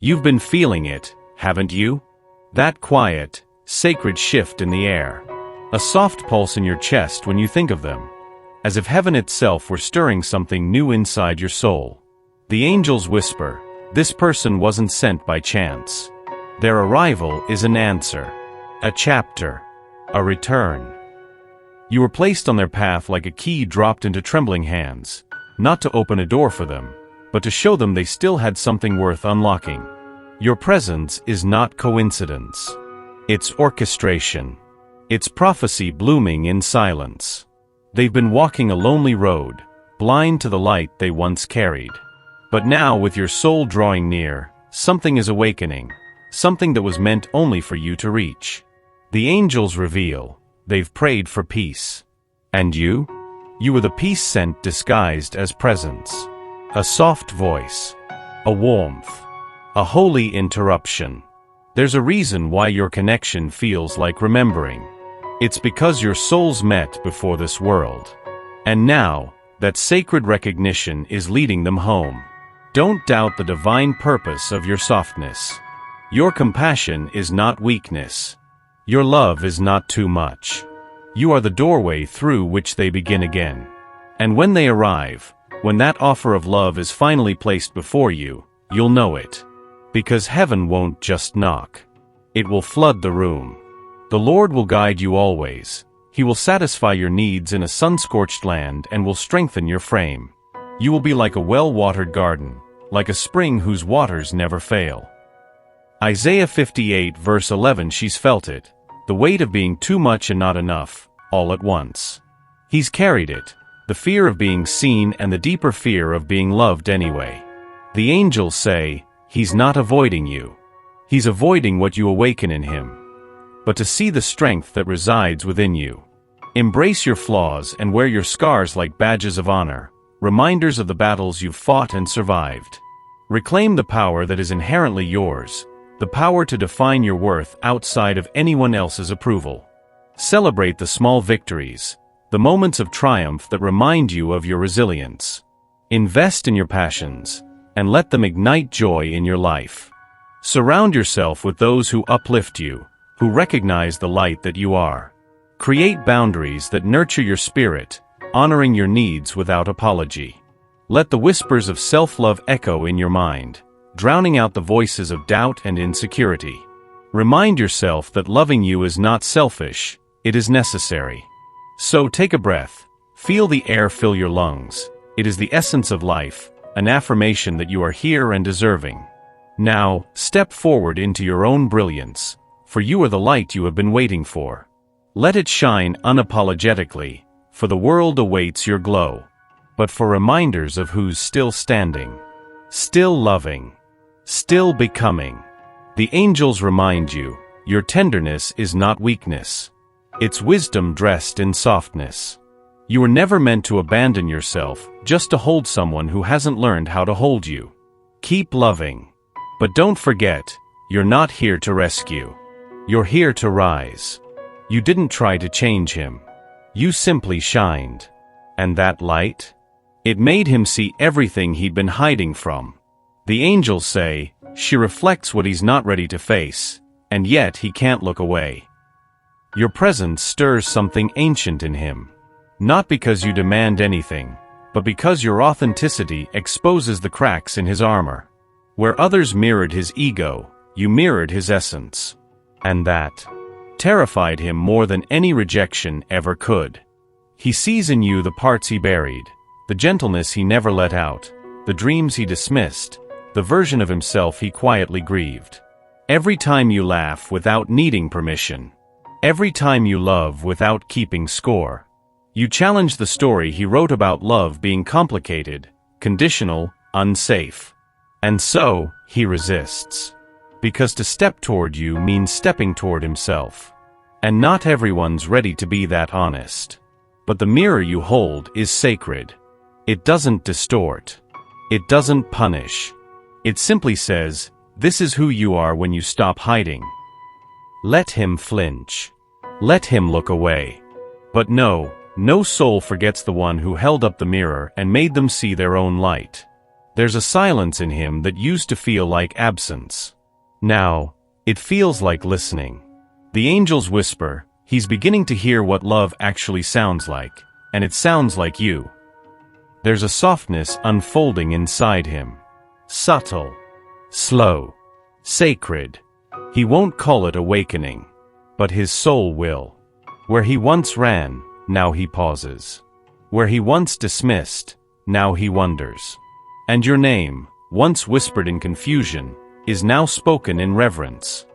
You've been feeling it, haven't you? That quiet, sacred shift in the air. A soft pulse in your chest when you think of them. As if heaven itself were stirring something new inside your soul. The angels whisper, this person wasn't sent by chance. Their arrival is an answer. A chapter. A return. You were placed on their path like a key dropped into trembling hands, not to open a door for them, but to show them they still had something worth unlocking. Your presence is not coincidence. It's orchestration. It's prophecy blooming in silence. They've been walking a lonely road, blind to the light they once carried. But now, with your soul drawing near, something is awakening, something that was meant only for you to reach. The angels reveal, they've prayed for peace. And you? You were the peace sent disguised as presence. A soft voice. A warmth. A holy interruption. There's a reason why your connection feels like remembering. It's because your souls met before this world. And now, that sacred recognition is leading them home. Don't doubt the divine purpose of your softness. Your compassion is not weakness. Your love is not too much. You are the doorway through which they begin again. And when they arrive, when that offer of love is finally placed before you, you'll know it. Because heaven won't just knock. It will flood the room. The Lord will guide you always. He will satisfy your needs in a sun-scorched land and will strengthen your frame. You will be like a well-watered garden, like a spring whose waters never fail. Isaiah 58 verse 11. She's felt it, the weight of being too much and not enough, all at once. He's carried it, the fear of being seen and the deeper fear of being loved anyway. The angels say, he's not avoiding you. He's avoiding what you awaken in him. But to see the strength that resides within you. Embrace your flaws and wear your scars like badges of honor, reminders of the battles you've fought and survived. Reclaim the power that is inherently yours, the power to define your worth outside of anyone else's approval. Celebrate the small victories, the moments of triumph that remind you of your resilience. Invest in your passions, and let them ignite joy in your life. Surround yourself with those who uplift you, who recognize the light that you are. Create boundaries that nurture your spirit, honoring your needs without apology. Let the whispers of self-love echo in your mind, drowning out the voices of doubt and insecurity. Remind yourself that loving you is not selfish, it is necessary. So take a breath, feel the air fill your lungs. It is the essence of life, an affirmation that you are here and deserving. Now, step forward into your own brilliance, for you are the light you have been waiting for. Let it shine unapologetically, for the world awaits your glow. But for reminders of who's still standing, still loving, still becoming, the angels remind you, your tenderness is not weakness. It's wisdom dressed in softness. You were never meant to abandon yourself just to hold someone who hasn't learned how to hold you. Keep loving. But don't forget, you're not here to rescue. You're here to rise. You didn't try to change him. You simply shined. And that light? It made him see everything he'd been hiding from. The angels say, she reflects what he's not ready to face, and yet he can't look away. Your presence stirs something ancient in him. Not because you demand anything, but because your authenticity exposes the cracks in his armor. Where others mirrored his ego, you mirrored his essence. And that terrified him more than any rejection ever could. He sees in you the parts he buried, the gentleness he never let out, the dreams he dismissed, the version of himself he quietly grieved. Every time you laugh without needing permission, every time you love without keeping score, you challenge the story he wrote about love being complicated, conditional, unsafe. And so, he resists. Because to step toward you means stepping toward himself. And not everyone's ready to be that honest. But the mirror you hold is sacred. It doesn't distort. It doesn't punish. It simply says, this is who you are when you stop hiding. Let him flinch. Let him look away. But no soul forgets the one who held up the mirror and made them see their own light. There's a silence in him that used to feel like absence. Now, it feels like listening. The angels whisper, he's beginning to hear what love actually sounds like, and it sounds like you. There's a softness unfolding inside him. Subtle, slow, sacred. He won't call it awakening, but his soul will. Where he once ran, now he pauses. Where he once dismissed, now he wonders. And your name, once whispered in confusion, is now spoken in reverence.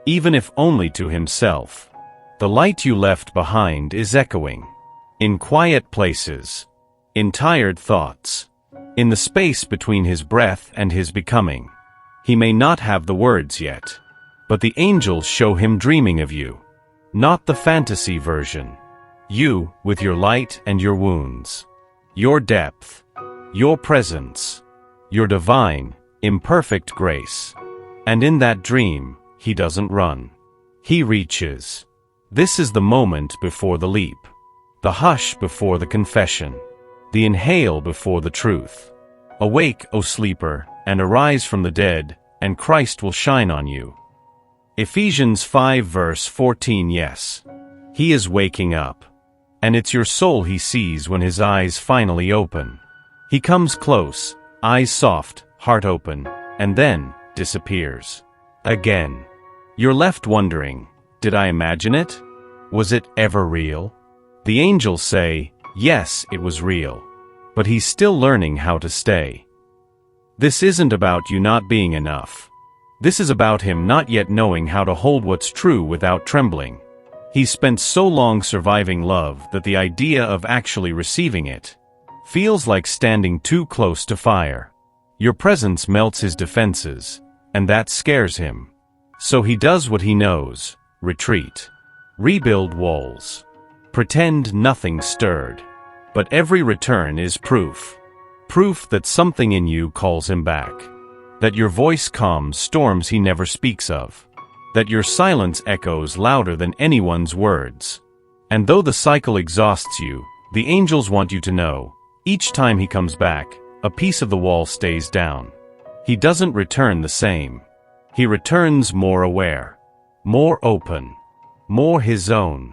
Even if only to himself. The light you left behind is echoing. In quiet places. In tired thoughts. In the space between his breath and his becoming. He may not have the words yet. But the angels show him dreaming of you. Not the fantasy version. You, with your light and your wounds. Your depth. Your presence. Your divine, imperfect grace. And in that dream, he doesn't run. He reaches. This is the moment before the leap. The hush before the confession. The inhale before the truth. Awake, O sleeper, and arise from the dead, and Christ will shine on you. Ephesians 5 verse 14. Yes. He is waking up. And it's your soul he sees when his eyes finally open. He comes close, eyes soft, heart open, and then disappears. Again. You're left wondering, did I imagine it? Was it ever real? The angels say, yes, it was real. But he's still learning how to stay. This isn't about you not being enough. This is about him not yet knowing how to hold what's true without trembling. He's spent so long surviving love that the idea of actually receiving it feels like standing too close to fire. Your presence melts his defenses, and that scares him. So he does what he knows, retreat. Rebuild walls. Pretend nothing stirred. But every return is proof. Proof that something in you calls him back. That your voice calms storms he never speaks of. That your silence echoes louder than anyone's words. And though the cycle exhausts you, the angels want you to know, each time he comes back, a piece of the wall stays down. He doesn't return the same. He returns more aware, more open, more his own.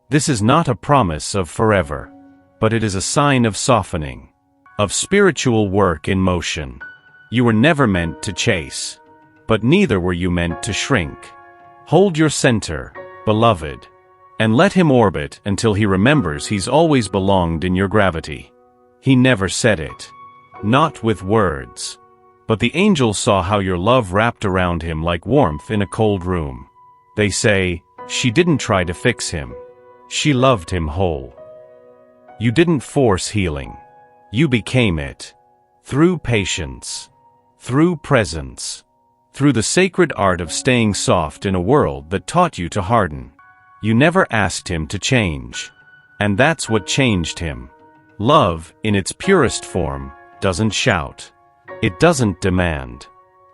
This is not a promise of forever, but it is a sign of softening, of spiritual work in motion. You were never meant to chase, but neither were you meant to shrink. Hold your center, beloved, and let him orbit until he remembers he's always belonged in your gravity. He never said it, not with words. But the angels saw how your love wrapped around him like warmth in a cold room. They say, she didn't try to fix him. She loved him whole. You didn't force healing. You became it. Through patience. Through presence. Through the sacred art of staying soft in a world that taught you to harden. You never asked him to change. And that's what changed him. Love, in its purest form, doesn't shout. It doesn't demand.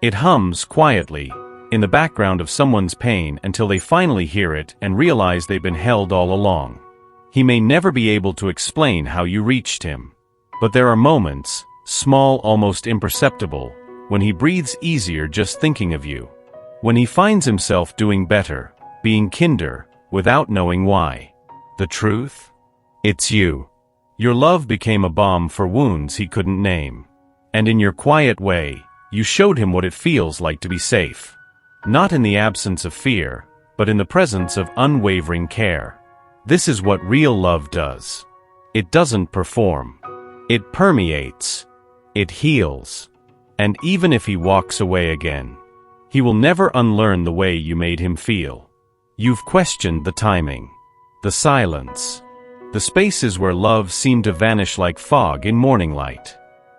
It hums quietly, in the background of someone's pain until they finally hear it and realize they've been held all along. He may never be able to explain how you reached him. But there are moments, small, almost imperceptible, when he breathes easier just thinking of you. When he finds himself doing better, being kinder, without knowing why. The truth? It's you. Your love became a balm for wounds he couldn't name. And in your quiet way, you showed him what it feels like to be safe. Not in the absence of fear, but in the presence of unwavering care. This is what real love does. It doesn't perform. It permeates. It heals. And even if he walks away again, he will never unlearn the way you made him feel. You've questioned the timing, the silence, the spaces where love seemed to vanish like fog in morning light.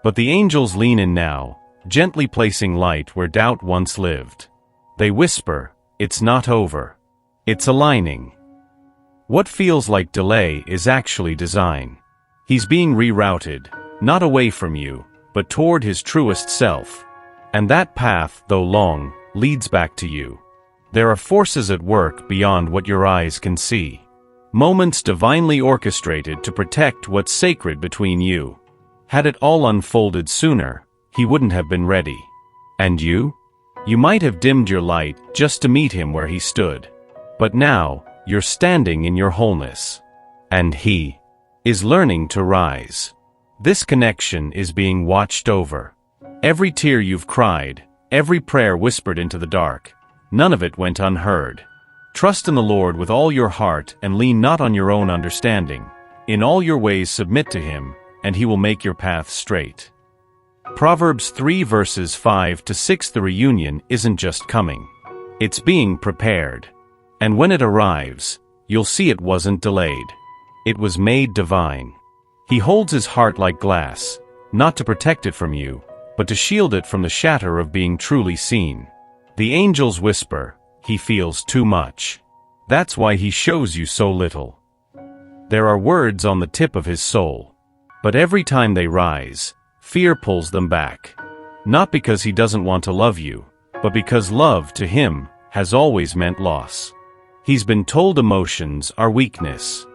But the angels lean in now, gently placing light where doubt once lived. They whisper, it's not over. It's aligning. What feels like delay is actually design. He's being rerouted, not away from you, but toward his truest self. And that path, though long, leads back to you. There are forces at work beyond what your eyes can see. Moments divinely orchestrated to protect what's sacred between you. Had it all unfolded sooner, he wouldn't have been ready. And you? You might have dimmed your light just to meet him where he stood. But now, you're standing in your wholeness. And he is learning to rise. This connection is being watched over. Every tear you've cried, every prayer whispered into the dark, none of it went unheard. Trust in the Lord with all your heart and lean not on your own understanding. In all your ways submit to him, and he will make your path straight. Proverbs 3 verses 5 to 6. The reunion isn't just coming. It's being prepared. And when it arrives, you'll see it wasn't delayed. It was made divine. He holds his heart like glass, not to protect it from you, but to shield it from the shatter of being truly seen. The angels whisper, he feels too much. That's why he shows you so little. There are words on the tip of his soul. But every time they rise, fear pulls them back. Not because he doesn't want to love you, but because love to him has always meant loss. He's been told emotions are weakness,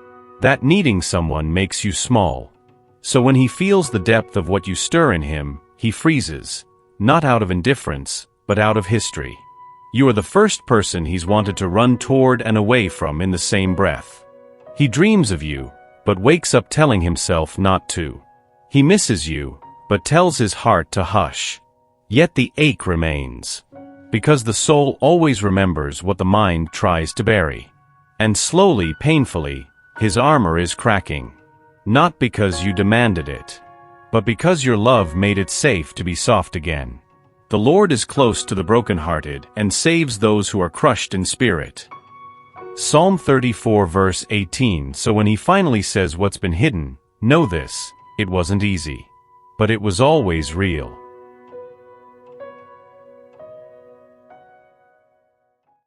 that needing someone makes you small. So when he feels the depth of what you stir in him, he freezes, not out of indifference, but out of history. You are the first person he's wanted to run toward and away from in the same breath. He dreams of you, but wakes up telling himself not to. He misses you, but tells his heart to hush. Yet the ache remains. Because the soul always remembers what the mind tries to bury. And slowly, painfully, his armor is cracking. Not because you demanded it, but because your love made it safe to be soft again. The Lord is close to the brokenhearted and saves those who are crushed in spirit. Psalm 34 verse 18. So when he finally says what's been hidden, know this, it wasn't easy. But it was always real.